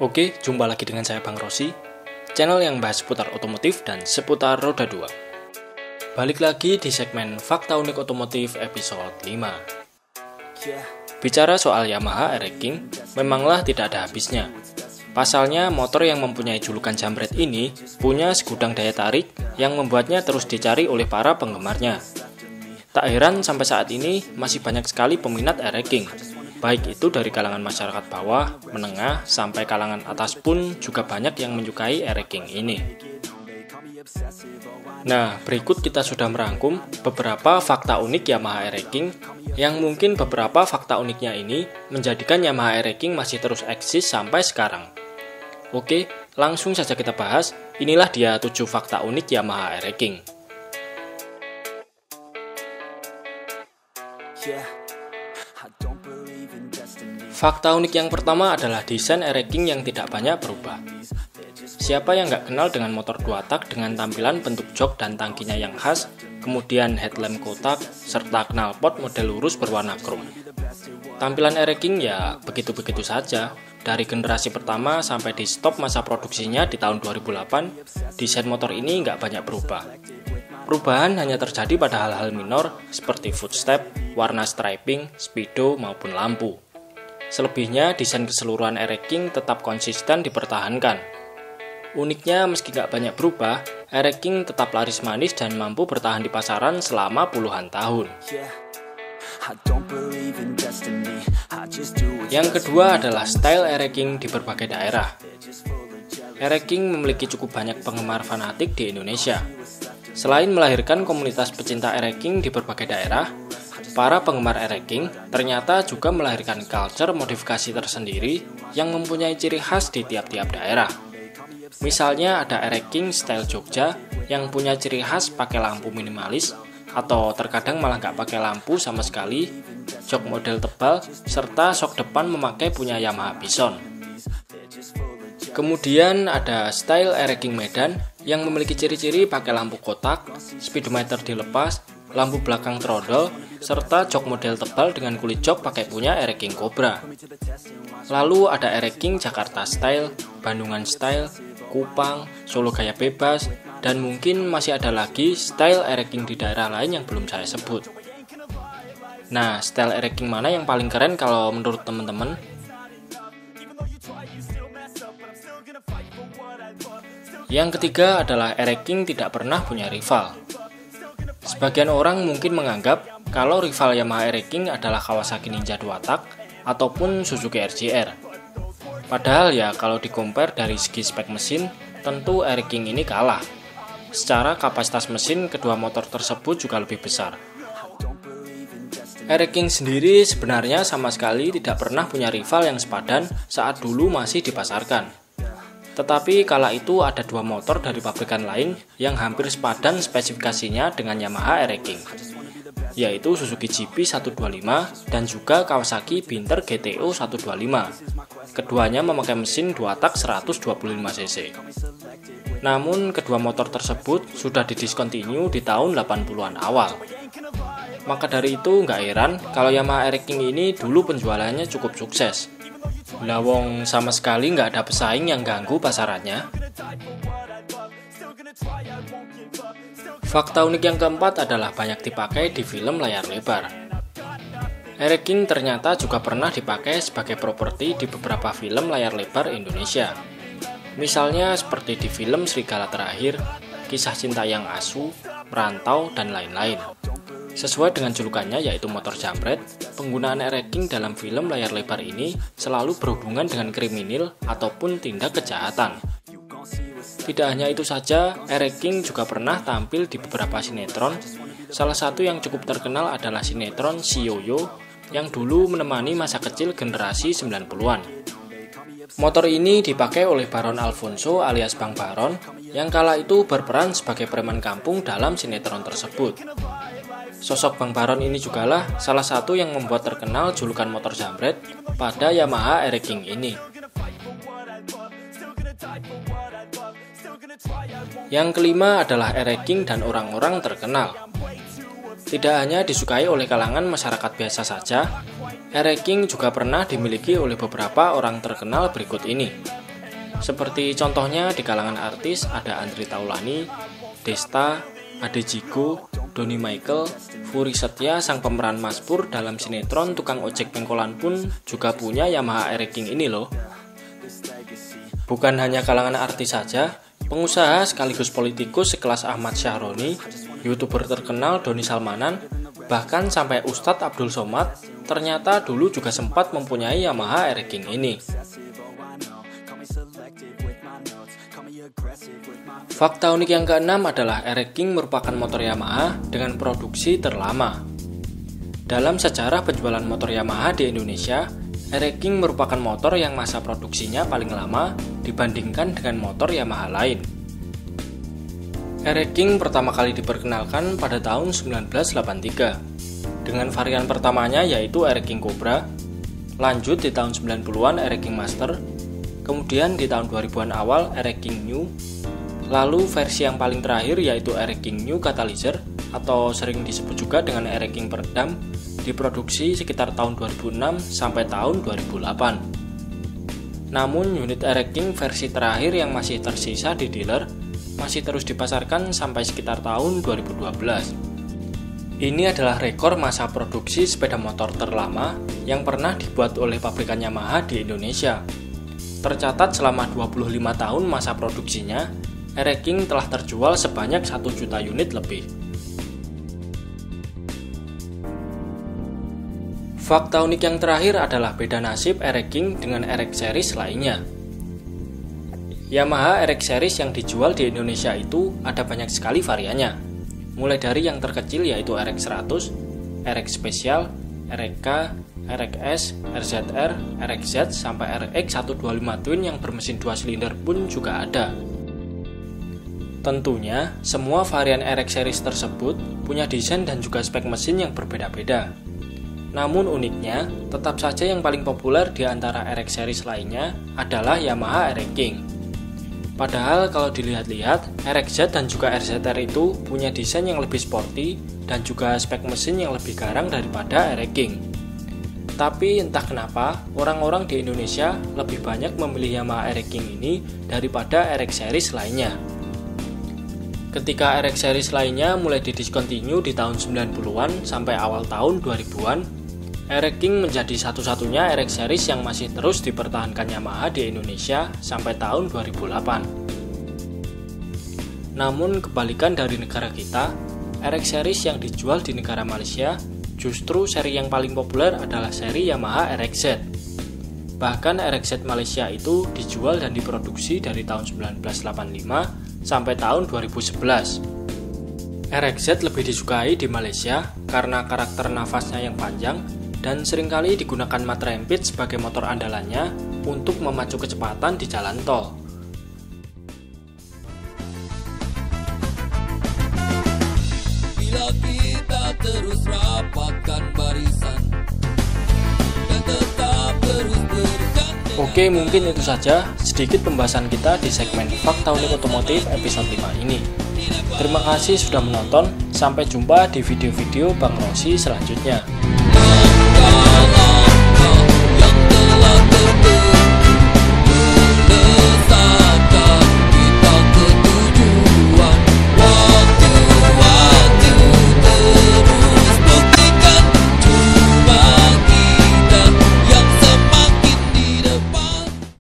Oke, jumpa lagi dengan saya Bang Rosi, channel yang bahas seputar otomotif dan seputar roda 2. Balik lagi di segmen Fakta Unik Otomotif episode 5. Bicara soal Yamaha Air King, memanglah tidak ada habisnya. Pasalnya, motor yang mempunyai julukan jambret ini punya segudang daya tarik yang membuatnya terus dicari oleh para penggemarnya. Tak heran sampai saat ini masih banyak sekali peminat Air King. Baik itu dari kalangan masyarakat bawah, menengah, sampai kalangan atas pun juga banyak yang menyukai Air King ini. Nah, berikut kita sudah merangkum beberapa fakta unik Yamaha Air King yang mungkin beberapa fakta uniknya ini menjadikan Yamaha Air King masih terus eksis sampai sekarang. Oke, langsung saja kita bahas. Inilah dia 7 fakta unik Yamaha Air King. Fakta unik yang pertama adalah desain Air King yang tidak banyak berubah. Siapa yang nggak kenal dengan motor 2 tak dengan tampilan bentuk jok dan tangkinya yang khas, kemudian headlamp kotak, serta knalpot model lurus berwarna krom. Tampilan Air King ya begitu-begitu saja. Dari generasi pertama sampai di stop masa produksinya di tahun 2008, desain motor ini nggak banyak berubah. Perubahan hanya terjadi pada hal-hal minor seperti footstep, warna striping, speedo, maupun lampu. Selebihnya, desain keseluruhan Air King tetap konsisten dipertahankan. Uniknya, meski nggak banyak berubah, Air King tetap laris manis dan mampu bertahan di pasaran selama puluhan tahun. Yang kedua adalah style Air King di berbagai daerah. Air King memiliki cukup banyak penggemar fanatik di Indonesia. Selain melahirkan komunitas pecinta Air King di berbagai daerah, para penggemar Air King ternyata juga melahirkan culture modifikasi tersendiri yang mempunyai ciri khas di tiap-tiap daerah. Misalnya ada Air King style Jogja yang punya ciri khas pakai lampu minimalis atau terkadang malah nggak pakai lampu sama sekali, jok model tebal, serta sok depan memakai punya Yamaha Bison. Kemudian ada style Air King Medan yang memiliki ciri-ciri pakai lampu kotak, speedometer dilepas, lampu belakang trondol, serta jok model tebal dengan kulit jok pakai punya Air King Cobra. Lalu ada Air King Jakarta Style, Bandungan Style, Kupang, Solo Gaya Bebas, dan mungkin masih ada lagi style Air King di daerah lain yang belum saya sebut. Nah, style Air King mana yang paling keren kalau menurut teman-teman? Yang ketiga adalah Air King tidak pernah punya rival. Sebagian orang mungkin menganggap kalau rival Yamaha Air King adalah Kawasaki Ninja 2 tak ataupun Suzuki RJR. Padahal ya kalau di-compare dari segi spek mesin, tentu Air King ini kalah. Secara kapasitas mesin, kedua motor tersebut juga lebih besar. Air King sendiri sebenarnya sama sekali tidak pernah punya rival yang sepadan saat dulu masih dipasarkan. Tetapi kala itu ada 2 motor dari pabrikan lain yang hampir sepadan spesifikasinya dengan Yamaha Air King, yaitu Suzuki GP 125 dan juga Kawasaki Binter GTO 125. Keduanya memakai mesin 2 tak 125 cc. Namun kedua motor tersebut sudah didiskontinue di tahun 80-an awal. Maka dari itu nggak heran kalau Yamaha Air King ini dulu penjualannya cukup sukses. Lawong sama sekali nggak ada pesaing yang ganggu pasarannya. Fakta unik yang keempat adalah banyak dipakai di film layar lebar. Air King ternyata juga pernah dipakai sebagai properti di beberapa film layar lebar Indonesia. Misalnya seperti di film Serigala Terakhir, Kisah Cinta Yang Asu, Merantau, dan lain-lain. Sesuai dengan julukannya yaitu motor jambret, penggunaan Air King dalam film layar lebar ini selalu berhubungan dengan kriminal ataupun tindak kejahatan. Tidak hanya itu saja, Air King juga pernah tampil di beberapa sinetron. Salah satu yang cukup terkenal adalah sinetron Si Yoyo yang dulu menemani masa kecil generasi 90-an. Motor ini dipakai oleh Baron Alfonso alias Bang Baron yang kala itu berperan sebagai preman kampung dalam sinetron tersebut. Sosok Bang Baron ini jugalah salah satu yang membuat terkenal julukan motor jambret pada Yamaha Air King ini. Yang kelima adalah e-racing dan orang-orang terkenal. Tidak hanya disukai oleh kalangan masyarakat biasa saja, e-racing juga pernah dimiliki oleh beberapa orang terkenal berikut ini. Seperti contohnya di kalangan artis ada Andre Taulany, Desta, Ade Jigo, Doni Michael, Furi Setia sang pemeran Mas Pur dalam sinetron Tukang Ojek Pengkolan pun juga punya Yamaha e-racing ini loh. Bukan hanya kalangan artis saja, pengusaha sekaligus politikus sekelas Ahmad Syahroni, YouTuber terkenal Doni Salmanan, bahkan sampai Ustadz Abdul Somad ternyata dulu juga sempat mempunyai Yamaha e-racing ini. Fakta unik yang keenam adalah e-racing merupakan motor Yamaha dengan produksi terlama. Dalam sejarah penjualan motor Yamaha di Indonesia, e-racing merupakan motor yang masa produksinya paling lama dibandingkan dengan motor Yamaha lain. E-racing pertama kali diperkenalkan pada tahun 1983 dengan varian pertamanya yaitu e-racing Cobra, lanjut di tahun 90-an e-racing Master, kemudian di tahun 2000-an awal e-racing New, lalu versi yang paling terakhir yaitu e-racing New Catalyzer atau sering disebut juga dengan e-racing peredam, diproduksi sekitar tahun 2006 sampai tahun 2008. Namun unit e-racing versi terakhir yang masih tersisa di dealer masih terus dipasarkan sampai sekitar tahun 2012. Ini adalah rekor masa produksi sepeda motor terlama yang pernah dibuat oleh pabrikan Yamaha di Indonesia. Tercatat selama 25 tahun masa produksinya, e-racing telah terjual sebanyak 1 juta unit lebih. Fakta unik yang terakhir adalah beda nasib e-racing dengan RX series lainnya. Yamaha RX series yang dijual di Indonesia itu ada banyak sekali variannya. Mulai dari yang terkecil yaitu RX 100, RX Special, RK, RXS, RZR, RXZ, sampai RX 125 Twin yang bermesin 2 silinder pun juga ada. Tentunya, semua varian RX series tersebut punya desain dan juga spek mesin yang berbeda-beda. Namun uniknya, tetap saja yang paling populer di antara RX series lainnya adalah Yamaha e-racing. Padahal kalau dilihat-lihat, RXZ dan juga RZR itu punya desain yang lebih sporty dan juga spek mesin yang lebih garang daripada e-racing. Tapi entah kenapa, orang-orang di Indonesia lebih banyak memilih Yamaha e-racing ini daripada RX series lainnya. Ketika RX series lainnya mulai didiscontinue di tahun 90-an sampai awal tahun 2000-an, e-racing menjadi satu-satunya RX series yang masih terus dipertahankan Yamaha di Indonesia sampai tahun 2008. Namun kebalikan dari negara kita, RX series yang dijual di negara Malaysia justru seri yang paling populer adalah seri Yamaha RXZ. Bahkan RXZ Malaysia itu dijual dan diproduksi dari tahun 1985 sampai tahun 2011. RXZ lebih disukai di Malaysia karena karakter nafasnya yang panjang dan seringkali digunakan mat rampage sebagai motor andalannya untuk memacu kecepatan di jalan tol. Bila kita terus rapatkan barisan dan tetap terus bergandeng. Oke, mungkin itu saja sedikit pembahasan kita di segmen Fakta Unik Otomotif episode 5 ini. Terima kasih sudah menonton, sampai jumpa di video-video Bang Rossi selanjutnya.